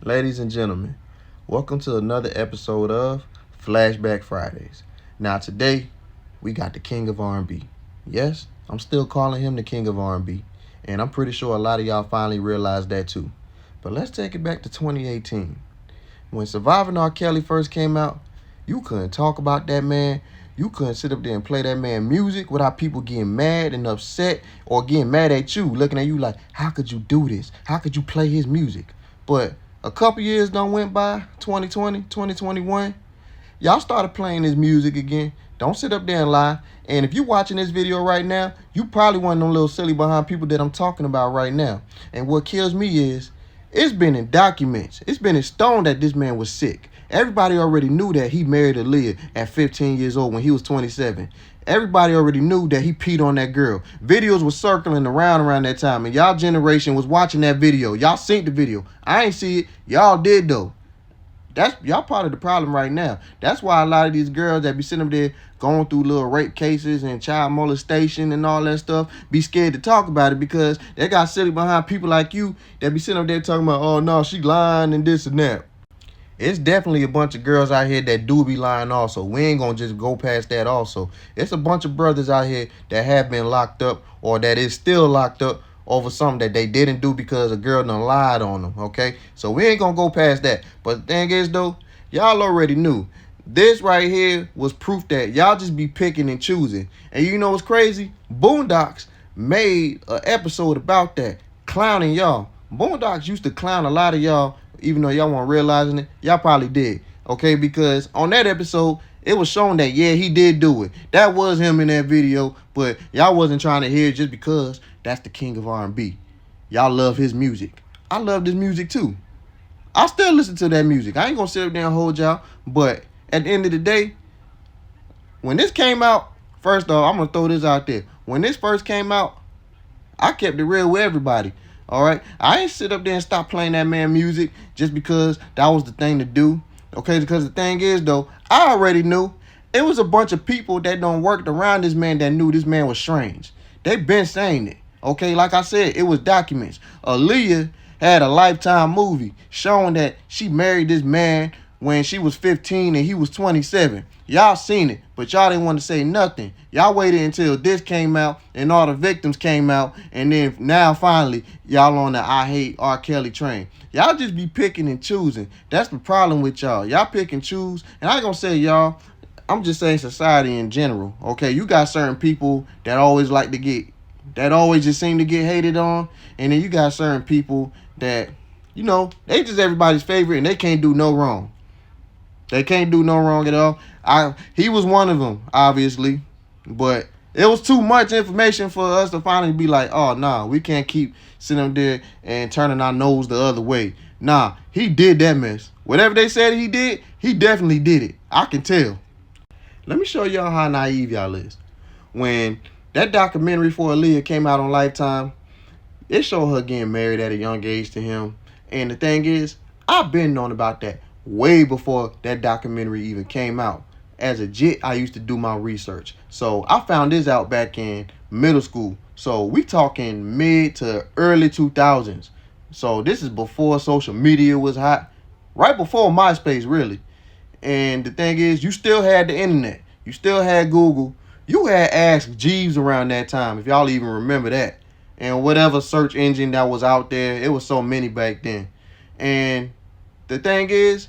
Ladies and gentlemen, welcome to another episode of Flashback Fridays. Now today, we got the king of R&B. Yes, I'm still calling him the king of R&B, and I'm pretty sure a lot of y'all finally realized that too. But let's take it back to 2018. When Surviving R. Kelly first came out, you couldn't talk about that man. You couldn't sit up there and play that man music without people getting mad and upset or getting mad at you, looking at you like, how could you do this? How could you play his music? But a couple years done went by, 2020, 2021. Y'all started playing his music again. Don't sit up there and lie. And if you're watching this video right now, you probably one of them little silly behind people that I'm talking about right now. And what kills me is, it's been in documents. It's been in stone that this man was sick. Everybody already knew that he married Aaliyah at 15 years old when he was 27. Everybody already knew that he peed on that girl. Videos were circling around that time, and y'all generation was watching that video. Y'all seen the video. I ain't see it. Y'all did though. That's y'all part of the problem right now. That's why a lot of these girls that be sitting up there going through little rape cases and child molestation and all that stuff be scared to talk about it because they got silly behind people like you that be sitting up there talking about, oh no, she lying and this and that. It's definitely a bunch of girls out here that do be lying also. We ain't gonna just go past that also. It's a bunch of brothers out here that have been locked up or that is still locked up over something that they didn't do because a girl done lied on them, okay? So we ain't gonna go past that. But the thing is though, y'all already knew. This right here was proof that y'all just be picking and choosing. And you know what's crazy? Boondocks made an episode about that, clowning y'all. Boondocks used to clown a lot of y'all, even though y'all weren't realizing it. Y'all probably did, okay? Because on that episode, it was shown that, yeah, he did do it. That was him in that video, but y'all wasn't trying to hear it just because that's the king of R&B. Y'all love his music. I love this music too. I still listen to that music. I ain't gonna sit up there and hold y'all, but at the end of the day, when this came out, first off, I'm gonna throw this out there. When this first came out, I kept it real with everybody. All right, I ain't sit up there and stop playing that man music just because that was the thing to do. Okay, because the thing is though, I already knew it was a bunch of people that don't worked around this man that knew this man was strange. They been saying it. Okay, like I said, it was documents. Aaliyah had a Lifetime movie showing that she married this man when she was 15 and he was 27. Y'all seen it, but y'all didn't want to say nothing. Y'all waited until this came out and all the victims came out, and then now finally y'all on the I hate R. Kelly train. Y'all just be picking and choosing. That's the problem with y'all. Y'all pick and choose, and I ain't gonna say y'all. I'm just saying society in general. Okay, you got certain people that always like to get, that always just seem to get hated on, and then you got certain people that, you know, they just everybody's favorite and they can't do no wrong. They can't do no wrong at all. He was one of them, obviously, but it was too much information for us to finally be like, oh, nah, we can't keep sitting up there and turning our nose the other way. Nah, he did that mess. Whatever they said he did, he definitely did it. I can tell. Let me show y'all how naive y'all is. When that documentary for Aaliyah came out on Lifetime, it showed her getting married at a young age to him. And the thing is, I've been known about that way before that documentary even came out. As a jit, I used to do my research. So I found this out back in middle school. So we talking mid to early 2000s. So this is before social media was hot. Right before MySpace, really. And the thing is, you still had the internet. You still had Google. You had Ask Jeeves around that time, if y'all even remember that. And whatever search engine that was out there, it was so many back then. And the thing is,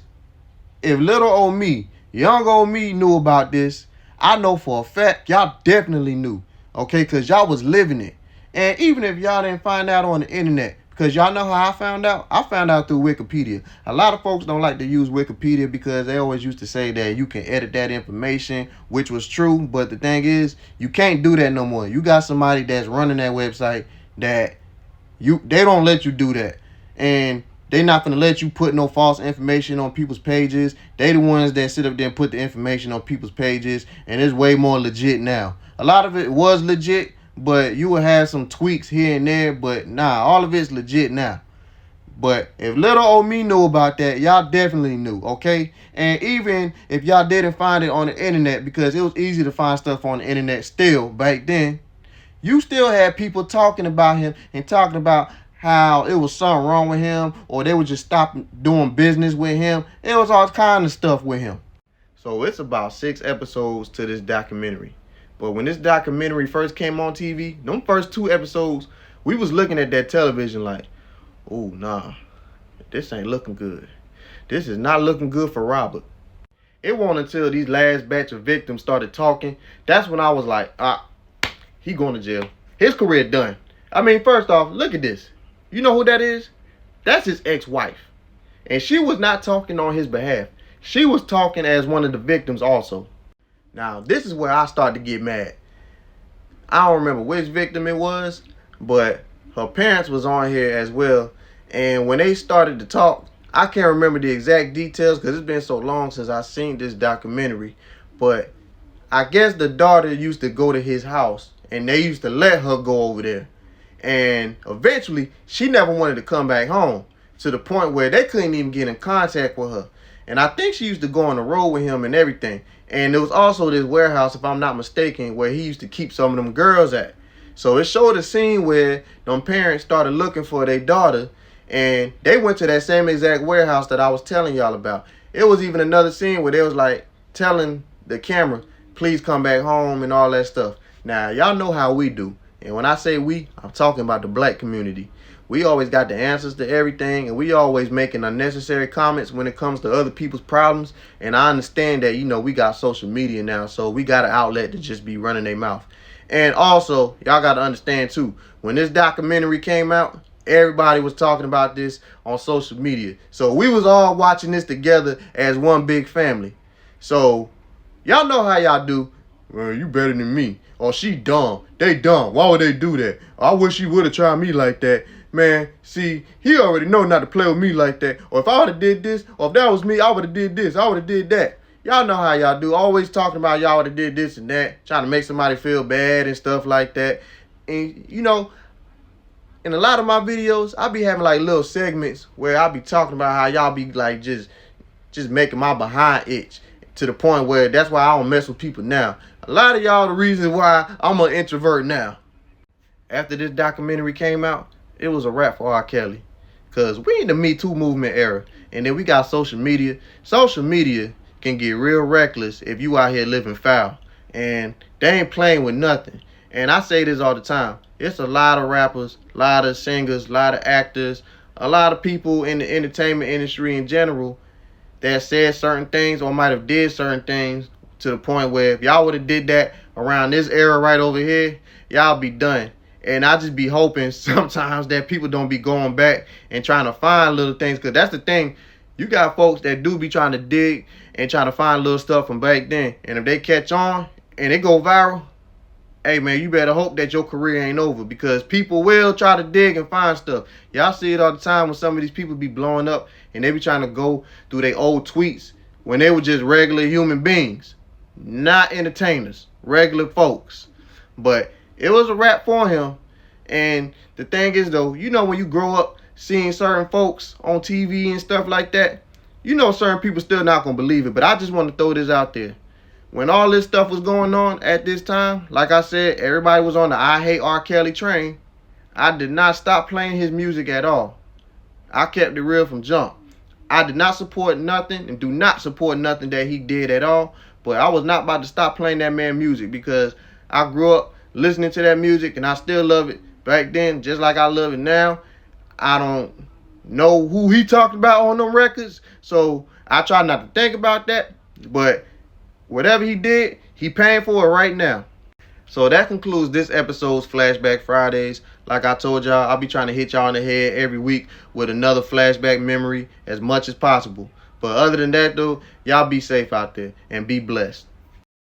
if little old me, young old me knew about this, I know for a fact y'all definitely knew. Okay, because y'all was living it. And even if y'all didn't find out on the internet, because y'all know how I found out? I found out through Wikipedia. A lot of folks don't like to use Wikipedia because they always used to say that you can edit that information, which was true. But the thing is, you can't do that no more. You got somebody that's running that website that they don't let you do that. And they not gonna let you put no false information on people's pages. They the ones that sit up there and put the information on people's pages, and it's way more legit now. A lot of it was legit, but you will have some tweaks here and there, but nah, all of it's legit now. But if little old me knew about that, y'all definitely knew, okay? And even if y'all didn't find it on the internet, because it was easy to find stuff on the internet still back then, you still had people talking about him and talking about how it was something wrong with him, or they would just stop doing business with him. It was all kind of stuff with him. So it's about 6 episodes to this documentary. But when this documentary first came on TV, them first 2 episodes, we was looking at that television like, oh, nah, this ain't looking good. This is not looking good for Robert. It wasn't until these last batch of victims started talking, that's when I was like, he going to jail. His career done. I mean, first off, look at this. You know who that is? That's his ex-wife. And she was not talking on his behalf. She was talking as one of the victims also. Now, this is where I start to get mad. I don't remember which victim it was, but her parents was on here as well. And when they started to talk, I can't remember the exact details because it's been so long since I seen this documentary. But I guess the daughter used to go to his house and they used to let her go over there. And eventually, she never wanted to come back home to the point where they couldn't even get in contact with her. And I think she used to go on the road with him and everything. And there was also this warehouse, if I'm not mistaken, where he used to keep some of them girls at. So it showed a scene where them parents started looking for their daughter, and they went to that same exact warehouse that I was telling y'all about. It was even another scene where they was like telling the camera, please come back home and all that stuff. Now, y'all know how we do. And when I say we, I'm talking about the black community. We always got the answers to everything, and we always making unnecessary comments when it comes to other people's problems. And I understand that, you know, we got social media now, so we got an outlet to just be running their mouth. And also, y'all got to understand too, when this documentary came out, everybody was talking about this on social media. So we was all watching this together as one big family. So y'all know how y'all do. Well, you better than me. Or she dumb. They dumb. Why would they do that? I wish she would have tried me like that. Man, see, he already know not to play with me like that. Or if I would have did this, or if that was me, I would have did this. I would have did that. Y'all know how y'all do. Always talking about y'all would have did this and that. Trying to make somebody feel bad and stuff like that. And, you know, in a lot of my videos, I be having like little segments where I be talking about how y'all be like just making my behind itch. To the point where that's why I don't mess with people now. A lot of y'all the reason why I'm an introvert now. After this documentary came out, it was a wrap for R. Kelly. Because we in the Me Too movement era. And then we got social media. Social media can get real reckless if you out here living foul. And they ain't playing with nothing. And I say this all the time. It's a lot of rappers, a lot of singers, a lot of actors, a lot of people in the entertainment industry in general that said certain things or might have did certain things to the point where if y'all would have did that around this era right over here, y'all be done. And I just be hoping sometimes that people don't be going back and trying to find little things. Because that's the thing. You got folks that do be trying to dig and trying to find little stuff from back then. And if they catch on and it go viral, hey, man, you better hope that your career ain't over. Because people will try to dig and find stuff. Y'all see it all the time when some of these people be blowing up and they be trying to go through their old tweets when they were just regular human beings. Not entertainers. Regular folks. But it was a wrap for him. And the thing is, though, you know when you grow up seeing certain folks on TV and stuff like that, you know certain people still not going to believe it. But I just want to throw this out there. When all this stuff was going on at this time, like I said, everybody was on the I Hate R. Kelly train. I did not stop playing his music at all. I kept it real from jump. I did not support nothing and do not support nothing that he did at all. But I was not about to stop playing that man music because I grew up listening to that music and I still love it back then just like I love it now. I don't know who he talked about on them records, so I try not to think about that. But whatever he did, he paying for it right now. So that concludes this episode's Flashback Fridays. Like I told y'all, I'll be trying to hit y'all in the head every week with another flashback memory as much as possible. But other than that, though, y'all be safe out there and be blessed.